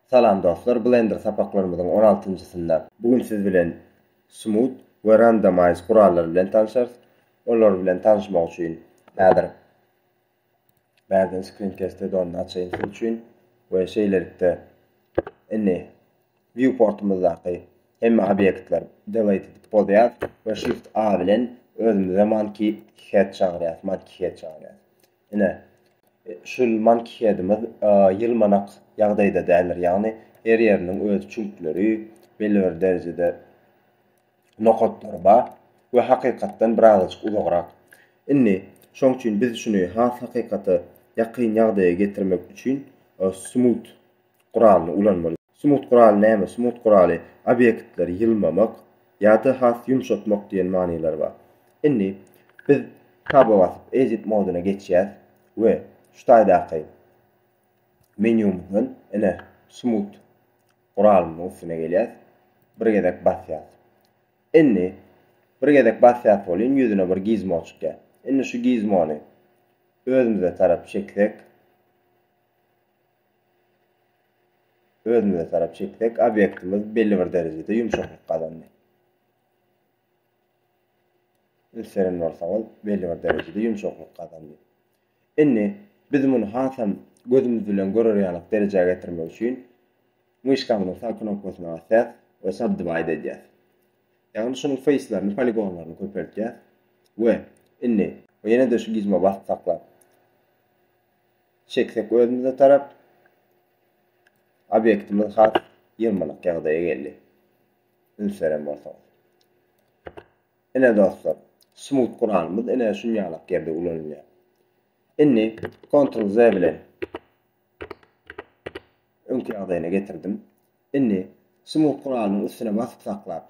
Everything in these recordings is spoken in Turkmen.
Salam dostlar, Blender sapaklarımızın 16-sında. Bugün siz bilen Smooth ve Randomize kuralları bilen tanışarız. Onlar bilen tanışmak için häzir bärden screencast'te donu açayım sizin için ve şeylerikde inni viewportumuzdaky hemme obyektler delete edip bolýar ve Shift A bilen özümüze monkey head çağırýar. Ine şul monkey head'imiz ýylmanak ýagdaýda dälir, ýagny her ýeriniň öz çünkleri belli bir derejede nokatlary bar we hakykatdan birazajyk uzagrak. Inni şoň üçin biz şuny hakykaty ýakyn ýagdaýa getirmek üçin smooth kuralyny ulanmaly. Smooth kuraly näme? Smooth kuraly obyektleri ýylmamak ýa-da has ýumşatmak diýen manylar bar. Inni biz taba basyp edit moduna geçýär we şu taýdaky menümizden ene smooth kuralynyň üstüne gelýär. Bir gedek basýar. Inni bir gedek basýar bolýan ýüzüne bir gizmo çykýar. Inni şu gizmony özümüze tarap çeksek, obyektimiz belli bir derejede ýumşaklyk kazandy. Üstüne bolsaňyz belli bir derejede ýumşaklyk kazandy. Inni biz muny hasam gözümüz bilen görýärlik derejäge getirmek üçin myşkamyň sağ knopkasyna basýar we subdivide edýär. Ýagny şunyň face'laryny, poligonlaryny köpertýär we inni ýene de şu gizmo basaklar. Çeksek özümüze tarap obyektimiz has ýylmanak ýagdaýa geldi. Ünseren bolsaňyz. Ene dostlar, smooth kuralymyz ene şunýalak ýerde ulanýar. Inni Ctrl Z bilen öňki ýagdaýyna getirdim. Inni smooth kuralynyň üstüne basyp saklap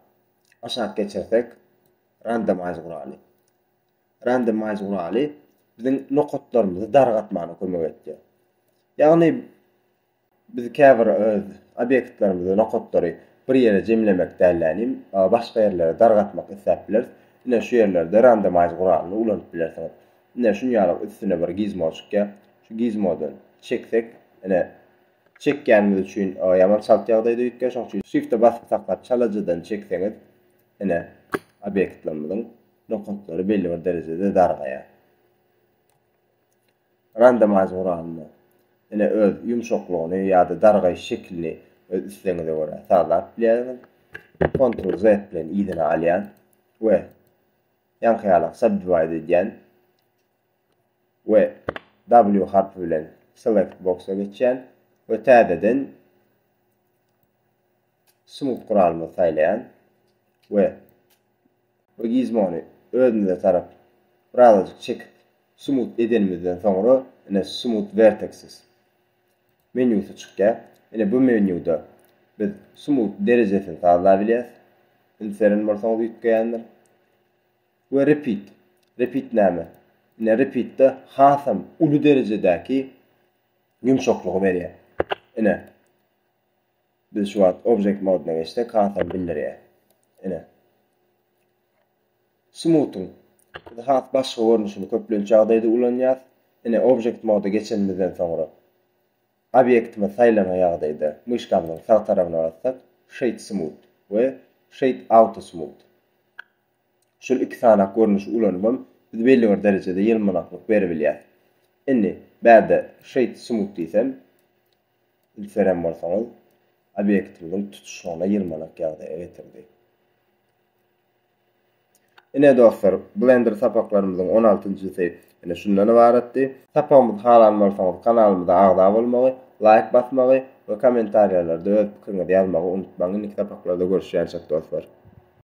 aşağı geçersek randomize kuraly. Randomize kuraly biziň nokatlarymyzy dargatmany kömek etýär. Ýagny biz käbir öz obyektlerimizi nokatlary bir ýere jemlemek dälenim, başga ýerlere dargatmak isläp bileriz. Ine şu ýerlerde randomize kuralyny ulanyp bilersiňiz. Ine şunýaly üstüne bir gizmo çykýar. Şu gizmodan çeksek, ine çekýänimiz üçin ýaman çalt ýagdaýda ýetken, şoň üçin shift'e basyp saklap çalajydan çekseňiz, ine obyektlerimizin nokatlary belli bir derejede dargaýar. Randomize kuralyny ine öz ýumşaklygyny ýa-da dargaý şeklini öz isleňize görä saglap bilýärsiz. Ctrl Z bilen ýygyny alýan we ýanky subdivide edýän we W harfi bilen select box'a geçýän we täzeden smooth kuralyny saýlaýan we gizmony özüne tarap birazajyk çekip smooth edenimizden soňra ine smooth vertexes menüsi çykýar. Ine bu menüde biz smooth derejesini taýlap bilýäris. Inseren bolsaňyz ýetkendir. We repeat näme? Ine repeat'de hasam uly derejedäki ýumşaklygy berýär. Ine biz şu wagt object moduna geçsek hasam bildirýär. Ine smooth'un has başga görnüşini köplençe ýagdaýda ulanýar. Ine object moda geçenimizden soňra obyektimiz saýlana ýagdaýda myşkamyň sağ tarabyna bassak shade smooth we shade auto smooth. Şol iki sanak görnüşi ulanyp biz belli bir derejede ýylmanaklyk berebilýär. Inni bärde shade smooth diýsem, inseren bolsaňyz obyektimiň tutuşmagyna ýylmanak ýagdaýa getirdi. Ine dostlar, Blender sapaklarymyzyň 16-njysy ene şundan ibaretdi. Sapamyz halan bolsaňyz kanalymyza agda bolmagy, like basmagy we kommentarýarlarda öz pikiriňizi ýazmagy unutmagyň. Ilk sapaklarda görüşýänçek dostlar.